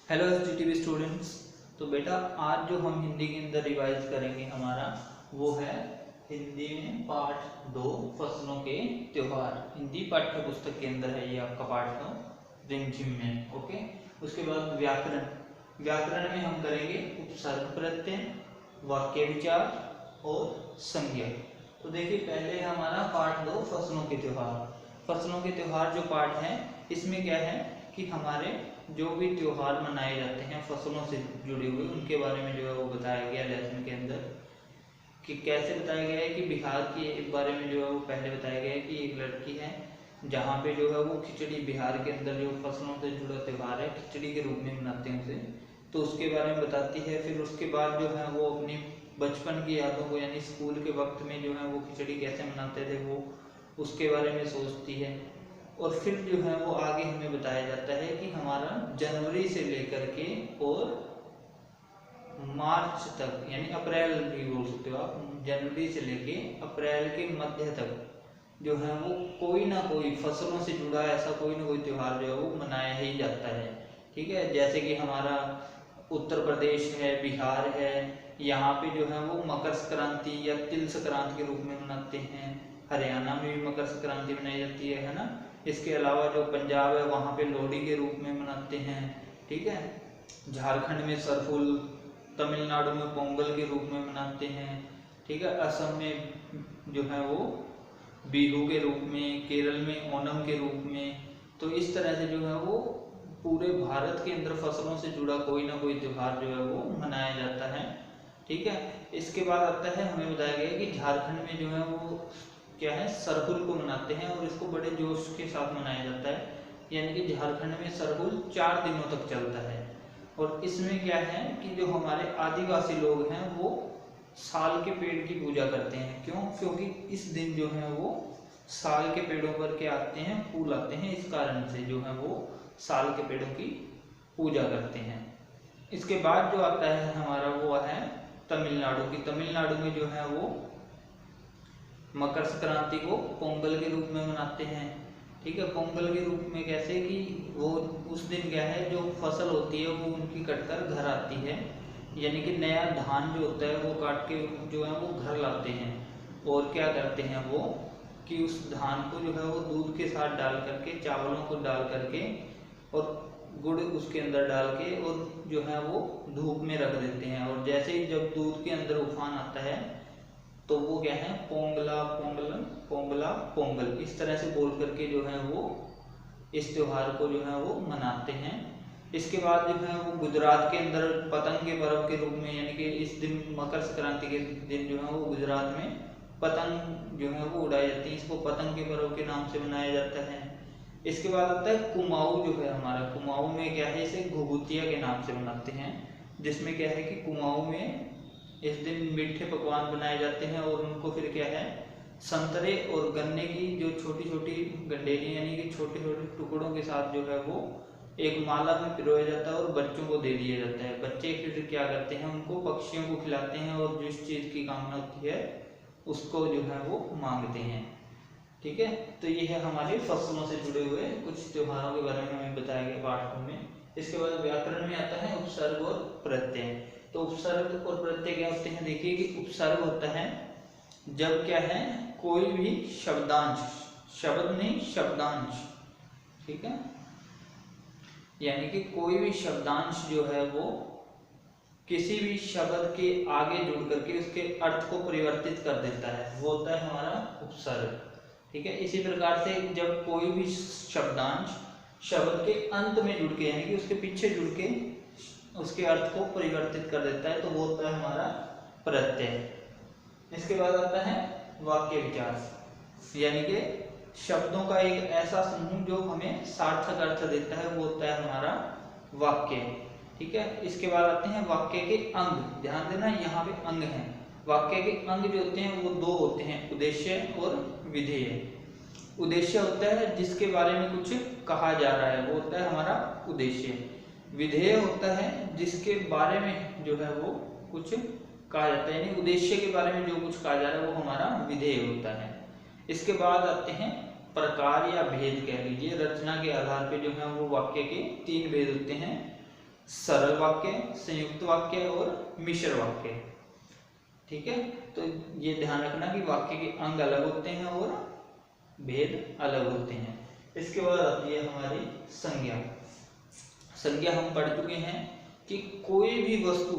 Hello एसजीटीवी students. तो बेटा आज जो हम हिंदी के अंदर रिवाइज करेंगे हमारा वो है हिंदी में पाठ 2 फसलों के त्योहार। हिंदी पाठ्य पुस्तक के अंदर है ये आपका पाठ 2 रिमझिम में। ओके, उसके बाद व्याकरण में हम करेंगे उपसर्ग प्रत्यय, वाक्य विचार और संज्ञा। तो देखिए पहले हमारा पाठ 2 फसलों के त्योहार। फसलों के त्योहार जो पाठ है इसमें क्या है कि हमारे जो भी त्योहार मनाए जाते हैं फसलों से जुड़े हुए उनके बारे में जो है वो बताया गया लेसन के अंदर। कि कैसे बताया गया है कि बिहार के बारे में जो है वो पहले बताया गया है कि एक लड़की है जहाँ पे जो है वो खिचड़ी, बिहार के अंदर जो फसलों से जुड़ा त्यौहार है खिचड़ी के रूप में मनाते हैं उसे, तो उसके बारे में बताती है। फिर उसके बाद जो है वो अपनी बचपन की यादों को यानी स्कूल के वक्त में जो है वो खिचड़ी कैसे मनाते थे वो उसके बारे में सोचती है। और फिर जो है वो आगे हमें बताया जाता है कि हमारा जनवरी से लेकर के और मार्च तक यानी अप्रैल भी बोल सकते हो आप, जनवरी से लेके अप्रैल के मध्य तक जो है वो कोई ना कोई फसलों से जुड़ा ऐसा कोई ना कोई त्यौहार जो है वो मनाया ही जाता है। ठीक है, जैसे कि हमारा उत्तर प्रदेश है, बिहार है, यहाँ पे जो है वो मकर संक्रांति या तिल संक्रांति के रूप में मनाते हैं। हरियाणा में भी मकर संक्रांति मनाई जाती है ना। इसके अलावा जो पंजाब है वहाँ पे लोहड़ी के रूप में मनाते हैं। ठीक है, झारखंड में सरहुल, तमिलनाडु में पोंगल के रूप में मनाते हैं। ठीक है, असम में जो है वो बिहू के रूप में, केरल में ओणम के रूप में। तो इस तरह से जो है वो पूरे भारत के अंदर फसलों से जुड़ा कोई ना कोई त्यौहार जो है वो मनाया जाता है। ठीक है, इसके बाद आता है हमें बताया गया कि झारखंड में जो है वो क्या है सरहुल को मनाते हैं और इसको बड़े जोश के साथ मनाया जाता है। यानी कि झारखंड में सरहुल 4 दिनों तक चलता है। और इसमें क्या है कि जो हमारे आदिवासी लोग हैं वो साल के पेड़ की पूजा करते हैं। क्यों? क्योंकि इस दिन जो है वो साल के पेड़ों पर के आते हैं, फूल आते हैं, इस कारण से जो है वो साल के पेड़ों की पूजा करते हैं। इसके बाद जो आता है हमारा वो है तमिलनाडु की। तमिलनाडु में जो है वो मकर संक्रांति को पोंगल के रूप में मनाते हैं। ठीक है, पोंगल के रूप में कैसे कि वो उस दिन क्या है जो फसल होती है वो उनकी कटकर घर आती है। यानी कि नया धान जो होता है वो काट के जो है वो घर लाते हैं। और क्या करते हैं वो कि उस धान को जो है वो दूध के साथ डाल करके, चावलों को डाल करके और गुड़ उसके अंदर डाल के और जो है वो धूप में रख देते हैं। और जैसे ही जब दूध के अंदर उफान आता है तो वो क्या है पोंगला पोंगलन पोंगला पोंगल इस तरह से बोल करके जो है वो इस त्योहार को जो है वो मनाते हैं। इसके बाद जो है वो गुजरात के अंदर पतंग के पर्व के रूप में यानी कि इस दिन मकर संक्रांति के दिन जो है वो गुजरात में पतंग जो है वो उड़ाई जाती है। इसको पतंग के पर्व के नाम से मनाया जाता है। इसके बाद आता है कुमाऊं जो है हमारा। कुमाऊं में क्या है इसे घुघुतिया के नाम से मनाते हैं, जिसमें क्या है कि कुमाऊं में इस दिन मीठे पकवान बनाए जाते हैं और उनको फिर क्या है संतरे और गन्ने की जो छोटी छोटी गंडेली यानी कि छोटे छोटे टुकड़ों के साथ जो है वो एक माला में पिरोया जाता है और बच्चों को दे दिया जाता है। बच्चे फिर क्या करते हैं उनको पक्षियों को खिलाते हैं और जिस चीज़ की कामना होती है उसको जो है वो मांगते हैं। ठीक है, तो ये है हमारे फसलों से जुड़े हुए कुछ त्योहारों के बारे में हमें बताया गया पाठ में। इसके बाद व्याकरण में आता है उपसर्ग और प्रत्यय। तो उपसर्ग और प्रत्यय क्या होते हैं? देखिए कि उपसर्ग होता है जब क्या है कोई भी शब्दांश, शब्द नहीं शब्दांश, ठीक है, यानी कि कोई भी शब्दांश जो है वो किसी भी शब्द के आगे जुड़ करके उसके अर्थ को परिवर्तित कर देता है, वो होता है हमारा उपसर्ग। ठीक है, इसी प्रकार से जब कोई भी शब्दांश शब्द के अंत में जुड़ के यानी कि उसके पीछे जुड़ के उसके अर्थ को परिवर्तित कर देता है तो वो होता है हमारा प्रत्यय। इसके बाद आता है वाक्य विचार, यानी कि शब्दों का एक ऐसा समूह जो हमें सार्थक अर्थ देता है वो होता है हमारा वाक्य। ठीक है, इसके बाद आते हैं वाक्य के अंग। ध्यान देना यहाँ पे अंग हैं। वाक्य के अंग जो होते हैं वो 2 होते हैं, उद्देश्य और विधेय। उद्देश्य होता है जिसके बारे में कुछ कहा जा रहा है, वो होता है हमारा उद्देश्य। विधेय होता है जिसके बारे में जो है वो कुछ कहा जाता है, यानी उद्देश्य के बारे में जो कुछ कहा जा रहा है वो हमारा विधेय होता है। इसके बाद आते हैं प्रकार या भेद कह लीजिए। रचना के आधार पे जो है वो वाक्य के 3 भेद होते हैं। सरल वाक्य, संयुक्त वाक्य और मिश्र वाक्य। ठीक है, तो ये ध्यान रखना कि वाक्य के अंग अलग होते हैं और भेद अलग होते हैं। इसके बाद आती है हमारी संज्ञा। संज्ञा हम पढ़ चुके हैं कि कोई भी वस्तु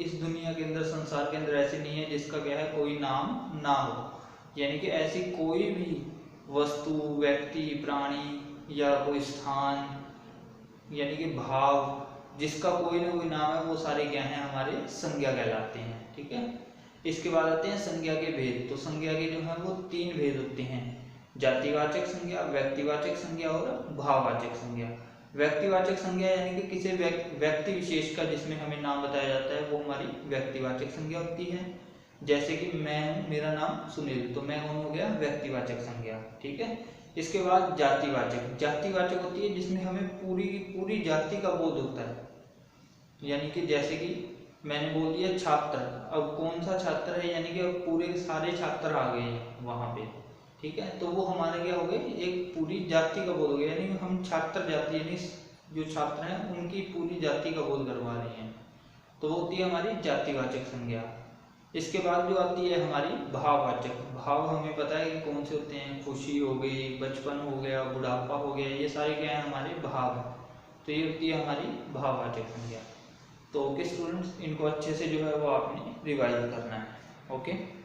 इस दुनिया के अंदर, संसार के अंदर ऐसी नहीं है जिसका क्या है कोई नाम ना हो। यानी कि ऐसी कोई भी वस्तु, व्यक्ति, प्राणी या कोई स्थान, यानी कि भाव, जिसका कोई ना कोई नाम है, वो सारे क्या हैं हमारे संज्ञा कहलाते हैं। ठीक है, इसके बाद आते हैं संज्ञा के भेद। तो संज्ञा के जो है वो 3 भेद होते हैं, जातिवाचक संज्ञा, व्यक्तिवाचक संज्ञा और भाववाचक संज्ञा। व्यक्तिवाचक संज्ञा यानी कि किसी व्यक्ति विशेष का जिसमें हमें नाम बताया जाता है, वो हमारी व्यक्तिवाचक संज्ञा होती है। जैसे कि मैं हूँ, मेरा नाम सुनील, तो मैं कौन हो गया, व्यक्तिवाचक संज्ञा। ठीक है, इसके बाद जातिवाचक। जातिवाचक होती है जिसमें हमें पूरी पूरी जाति का बोध होता है। यानी कि जैसे कि मैंने बोल दिया छात्र, अब कौन सा छात्र है, यानी कि अब पूरे सारे छात्र आ गए हैं वहाँ पे। ठीक है, तो वो हमारे क्या हो गए, एक पूरी जाति का बोध हो गया, यानी हम छात्र जाति, यानी जो छात्र हैं उनकी पूरी जाति का बोध करवा रहे हैं, तो वो होती है हमारी जातिवाचक संज्ञा। इसके बाद जो आती है हमारी भाववाचक। भाव हमें पता है कि कौन से होते हैं, खुशी हो गई, बचपन हो गया, बुढ़ापा हो गया, ये सारे क्या है हमारे भाव हैं। तो ये होती है हमारी भाववाचक संज्ञा। तो ओके स्टूडेंट्स, इनको अच्छे से जो है वो आपने रिवाइज करना है। ओके।